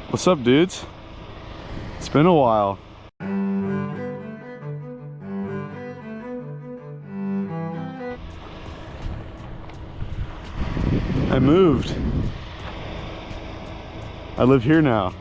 What's up, dudes? It's been a while. I moved. I live here now.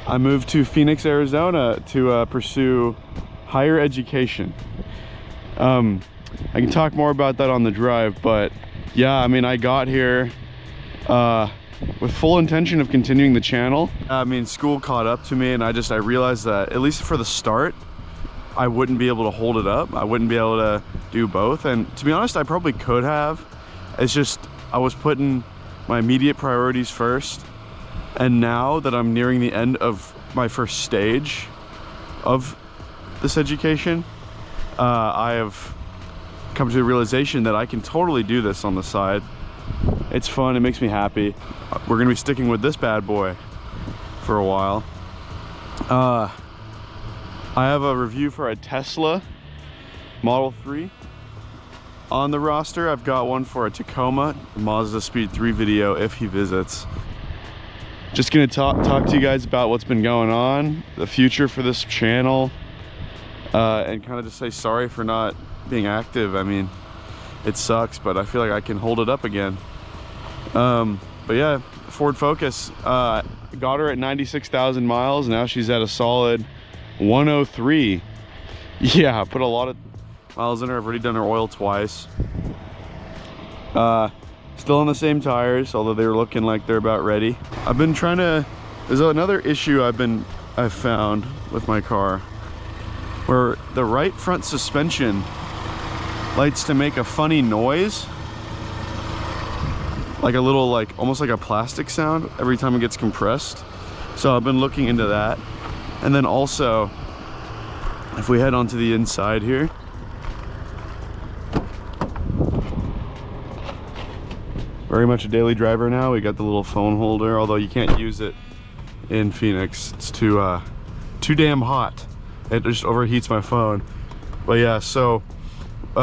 I moved to Phoenix, Arizona to pursue higher education. I can talk more about that on the drive, but yeah, I mean, I got here with full intention of continuing the channel. I mean, school caught up to me and I realized that, at least for the start, I wouldn't be able to hold it up. I wouldn't be able to do both. And to be honest, I probably could have. It's just, I was putting my immediate priorities first. And now that I'm nearing the end of my first stage of this education, I have come to the realization that I can totally do this on the side. It's fun, it makes me happy. We're gonna be sticking with this bad boy for a while. I have a review for a Tesla Model 3 on the roster. I've got one for a Tacoma Mazda Speed 3 video if he visits. Just gonna talk to you guys about what's been going on, the future for this channel, and kind of just say sorry for not being active. I mean, it sucks, but I feel like I can hold it up again. But yeah, Ford Focus, got her at 96,000 miles. Now she's at a solid 103. Yeah, I put a lot of miles in her. I've already done her oil twice. Still on the same tires, although they're looking like they're about ready. I've been trying to, there's another issue I've found with my car, where the right front suspension likes to make a funny noise, like a little, like almost like a plastic sound every time it gets compressed. So I've been looking into that. And then also, if we head onto the inside here, very much a daily driver now. We got the little phone holder, although you can't use it in Phoenix. It's too damn hot. It just overheats my phone. But yeah, so we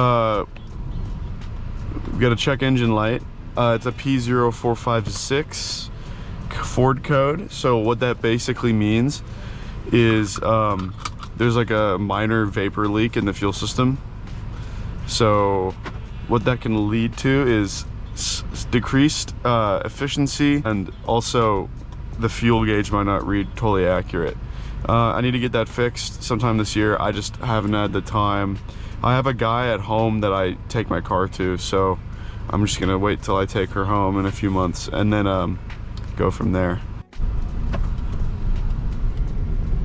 got a check engine light. It's a P0456 Ford code. So what that basically means is there's like a minor vapor leak in the fuel system. So what that can lead to is decreased efficiency, and also the fuel gauge might not read totally accurate. I need to get that fixed sometime this year. I just haven't had the time. I have a guy at home that I take my car to, so I'm just gonna wait till I take her home in a few months and then go from there.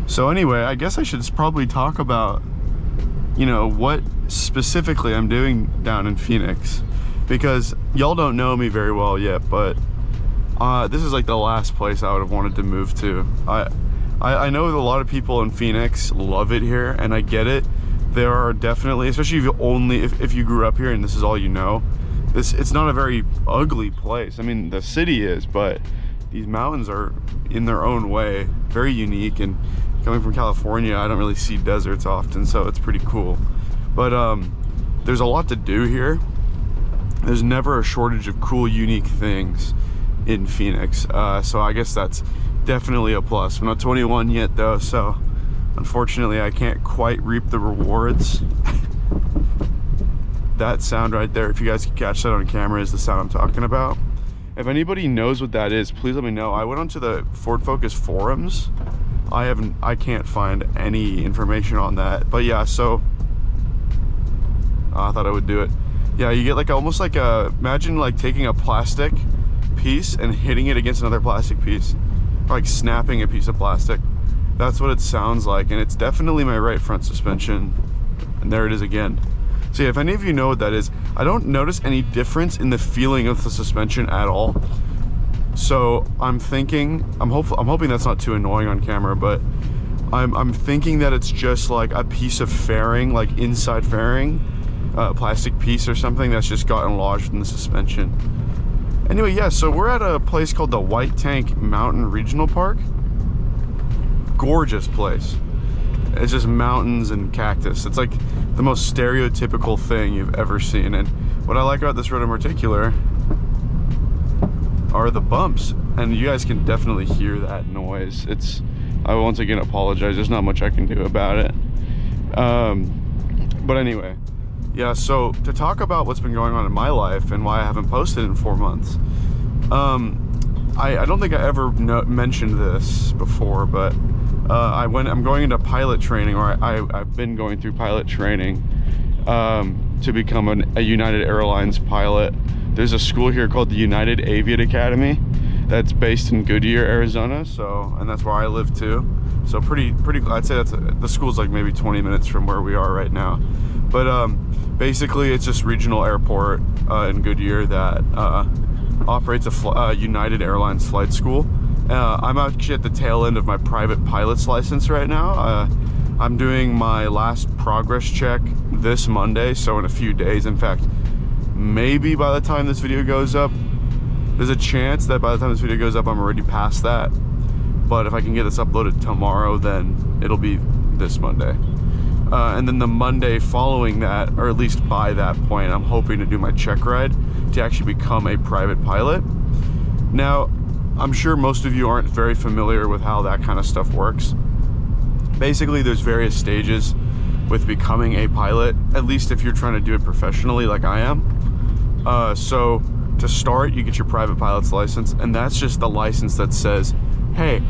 So anyway, I guess I should probably talk about, you know, what specifically I'm doing down in Phoenix, because y'all don't know me very well yet, but this is like the last place I would have wanted to move to. I know that a lot of people in Phoenix love it here, and I get it. There are definitely, especially if you grew up here and this is all you know, it's not a very ugly place. I mean, the city is, but these mountains are in their own way very unique, and coming from California, I don't really see deserts often, so it's pretty cool. But there's a lot to do here. There's never a shortage of cool, unique things in Phoenix, so I guess that's definitely a plus. I'm not 21 yet though, so unfortunately I can't quite reap the rewards. That sound right there, if you guys can catch that on camera, is the sound I'm talking about. If anybody knows what that is, please let me know. I went onto the Ford Focus forums. I can't find any information on that, but yeah, so I thought I would do it. Yeah, you get like almost like imagine like taking a plastic piece and hitting it against another plastic piece, or like snapping a piece of plastic. That's what it sounds like, and it's definitely my right front suspension. And there it is again. So yeah, if any of you know what that is, I don't notice any difference in the feeling of the suspension at all. So I'm hoping that's not too annoying on camera, but I'm thinking that it's just like a piece of fairing, like inside fairing, plastic piece or something that's just gotten lodged in the suspension. Anyway, yeah, so we're at a place called the White Tank Mountain Regional Park. Gorgeous place. It's just mountains and cactus. It's like the most stereotypical thing you've ever seen. And what I like about this road in particular are the bumps, and you guys can definitely hear that noise. I once again apologize, there's not much I can do about it. But anyway, yeah, so to talk about what's been going on in my life and why I haven't posted in 4 months, I don't think I ever mentioned this before, but I'm going into pilot training, or I've been going through pilot training to become a United Airlines pilot. There's a school here called the United Aviate Academy that's based in Goodyear, Arizona. And that's where I live too. So pretty. I'd say the school's like maybe 20 minutes from where we are right now. But basically, it's just regional airport in Goodyear that operates a United Airlines flight school. I'm actually at the tail end of my private pilot's license right now. I'm doing my last progress check this Monday, so in a few days. In fact, maybe by the time this video goes up, there's a chance that by the time this video goes up, I'm already past that. But if I can get this uploaded tomorrow, then it'll be this Monday. And then the Monday following that, or at least by that point, I'm hoping to do my check ride to actually become a private pilot. Now, I'm sure most of you aren't very familiar with how that kind of stuff works. Basically, there's various stages with becoming a pilot, at least if you're trying to do it professionally like I am. So to start, you get your private pilot's license, and that's just the license that says, hey,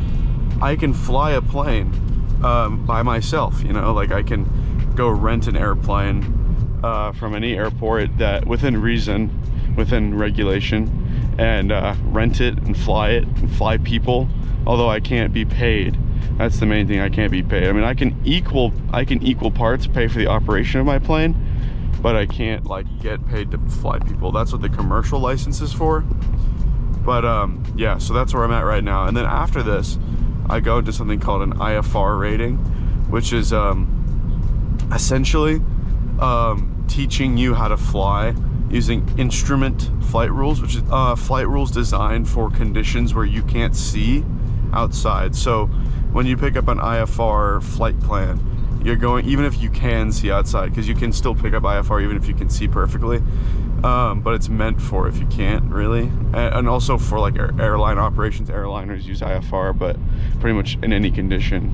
I can fly a plane by myself, you know, like I can go rent an airplane from any airport that within reason, within regulation, and rent it and fly people, although I can't be paid. That's the main thing, I can't be paid. I mean, I can equal parts pay for the operation of my plane, but I can't like get paid to fly people. That's what the commercial license is for. But yeah, so that's where I'm at right now. And then after this, I go into something called an IFR rating, which is essentially teaching you how to fly using instrument flight rules, which is flight rules designed for conditions where you can't see outside. So when you pick up an IFR flight plan, you're going, even if you can see outside, because you can still pick up IFR even if you can see perfectly, but it's meant for if you can't really, and also for like airline operations. Airliners use IFR, but pretty much in any condition.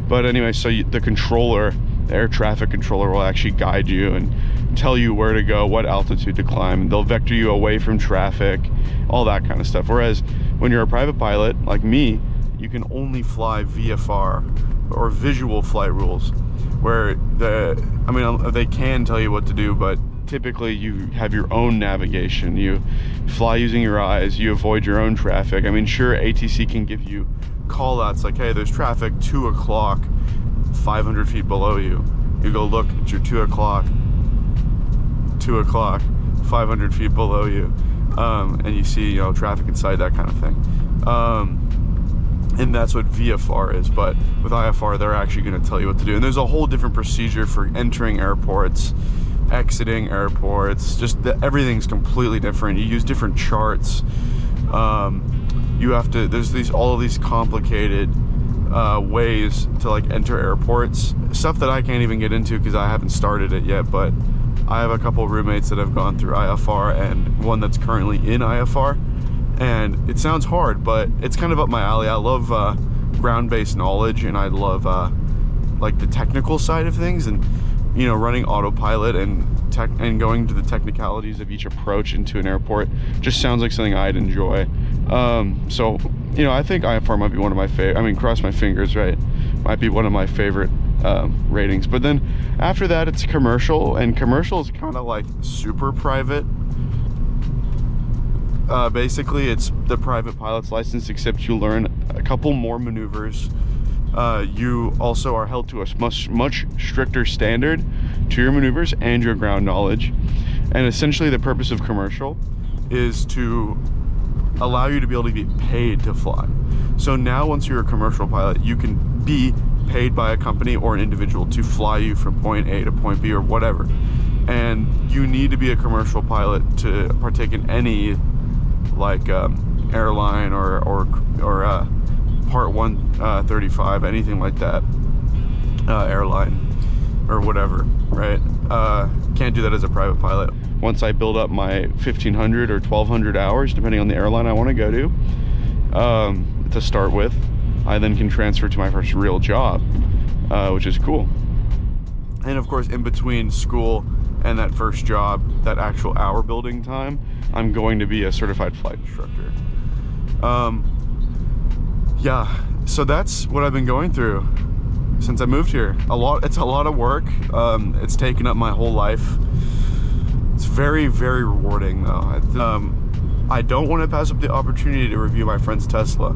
But anyway, so the controller, the air traffic controller, will actually guide you and tell you where to go, what altitude to climb. They'll vector you away from traffic, all that kind of stuff. Whereas when you're a private pilot like me, you can only fly VFR or visual flight rules, where they can tell you what to do, but typically you have your own navigation. You fly using your eyes, you avoid your own traffic. I mean, sure, ATC can give you call outs like, hey, there's traffic 2 o'clock 500 feet below you. You go look at your 2 o'clock 500 feet below you, and you see, you know, traffic inside, that kind of thing. And that's what VFR is. But with IFR, they're actually going to tell you what to do. And there's a whole different procedure for entering airports, exiting airports. Just everything's completely different. You use different charts. You have to, there's all of these complicated ways to like enter airports, stuff that I can't even get into because I haven't started it yet. But I have a couple roommates that have gone through IFR, and one that's currently in IFR. And it sounds hard, but it's kind of up my alley. I love ground-based knowledge, and I love like the technical side of things, and you know, running autopilot and going to the technicalities of each approach into an airport just sounds like something I'd enjoy. So you know, I think IFR might be one of my favorite. I mean, cross my fingers, right? Might be one of my favorite ratings. But then after that, it's commercial, and commercial is kind of like super private. Basically, it's the private pilot's license, except you learn a couple more maneuvers. You also are held to a much stricter standard to your maneuvers and your ground knowledge. And essentially, the purpose of commercial is to allow you to be able to get paid to fly. So now, once you're a commercial pilot, you can be paid by a company or an individual to fly you from point A to point B or whatever. And you need to be a commercial pilot to partake in any like airline or Part 135, anything like that, airline or whatever, right? Can't do that as a private pilot. once I build up my 1,500 or 1,200 hours, depending on the airline I want to go to start with, I then can transfer to my first real job, which is cool. And of course, in between school and that first job, that actual hour building time, I'm going to be a certified flight instructor. Yeah, so that's what I've been going through since I moved here. It's a lot of work. It's taken up my whole life. It's very, very rewarding though. I don't want to pass up the opportunity to review my friend's Tesla.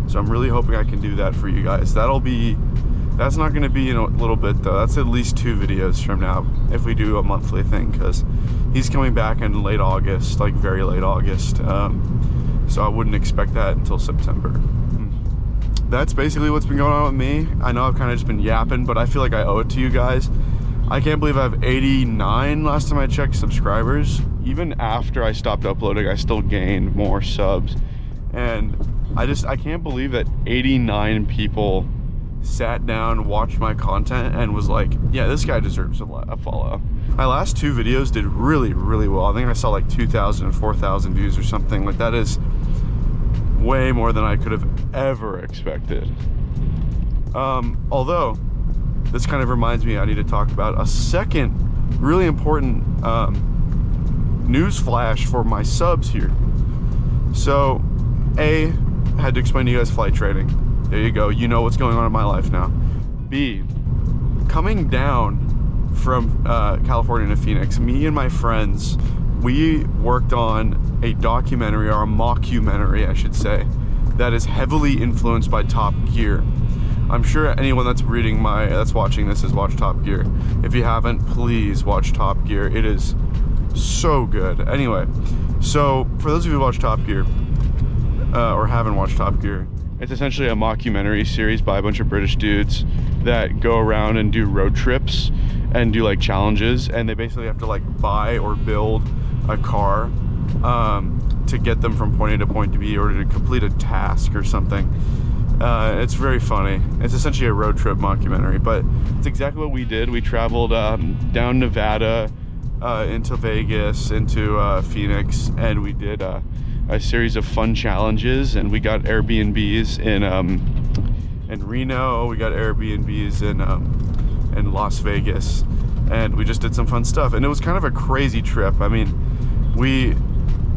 So I'm really hoping I can do that for you guys. That's not gonna be in a little bit though. That's at least 2 videos from now if we do a monthly thing, because he's coming back in late August, like very late August. So I wouldn't expect that until September. That's basically what's been going on with me. I know I've kind of just been yapping, but I feel like I owe it to you guys. I can't believe I have 89 last time I checked subscribers. Even after I stopped uploading, I still gained more subs. And I can't believe that 89 people sat down, watched my content, and was like, yeah, this guy deserves a follow. My last 2 videos did really, really well. I think I saw like 2,000 and 4,000 views or something. Like, that is way more than I could have ever expected. Although, this kind of reminds me I need to talk about a second really important news flash for my subs here. So, A, I had to explain to you guys flight training. There you go, you know what's going on in my life now. B, coming down from California to Phoenix, me and my friends, we worked on a documentary, or a mockumentary I should say, that is heavily influenced by Top Gear. I'm sure anyone that's watching this has watched Top Gear. If you haven't, please watch Top Gear. It is so good. Anyway, so for those of you who watch Top Gear, or haven't watched Top Gear, it's essentially a mockumentary series by a bunch of British dudes that go around and do road trips and do like challenges, and they basically have to like buy or build a car to get them from point A to point B in order to complete a task or something. It's very funny. It's essentially a road trip mockumentary, but it's exactly what we did. We traveled down Nevada, into Vegas, into Phoenix, and we did a series of fun challenges, and we got Airbnbs in Reno, we got Airbnbs in Las Vegas, and we just did some fun stuff, and it was kind of a crazy trip. I mean,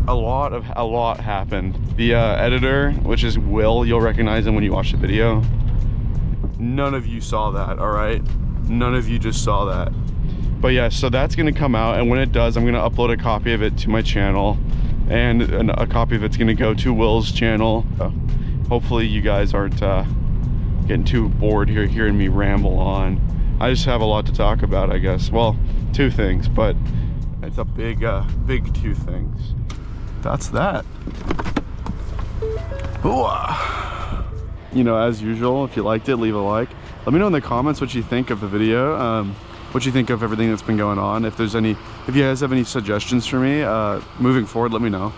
a lot happened. The editor, which is Will, you'll recognize him when you watch the video. None of you saw that, all right? None of you just saw that. But yeah, so that's gonna come out, and when it does, I'm gonna upload a copy of it to my channel, and a copy of it's gonna go to Will's channel. Hopefully you guys aren't getting too bored here hearing me ramble on. I just have a lot to talk about, I guess. Well, 2 things, but it's a big 2 things. That's that. Ooh. You know, as usual, if you liked it, leave a like. Let me know in the comments what you think of the video, what you think of everything that's been going on. If you guys have any suggestions for me moving forward, let me know.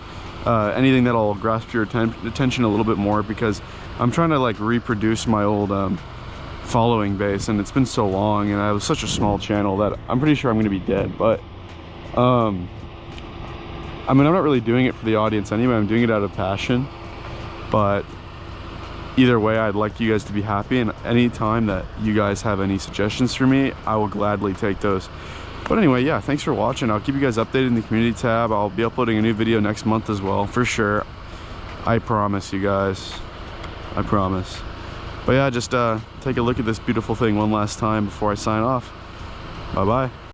Anything that'll grasp your attention a little bit more, because I'm trying to like reproduce my old following base, and it's been so long, and I was such a small channel that I'm pretty sure I'm gonna be dead. But I mean, I'm not really doing it for the audience anyway. I'm doing it out of passion. But either way, I'd like you guys to be happy, and anytime that you guys have any suggestions for me, I will gladly take those. But anyway, yeah, thanks for watching. I'll keep you guys updated in the community tab. I'll be uploading a new video next month as well, for sure. I promise you guys. I promise. But yeah, just take a look at this beautiful thing one last time before I sign off. Bye-bye.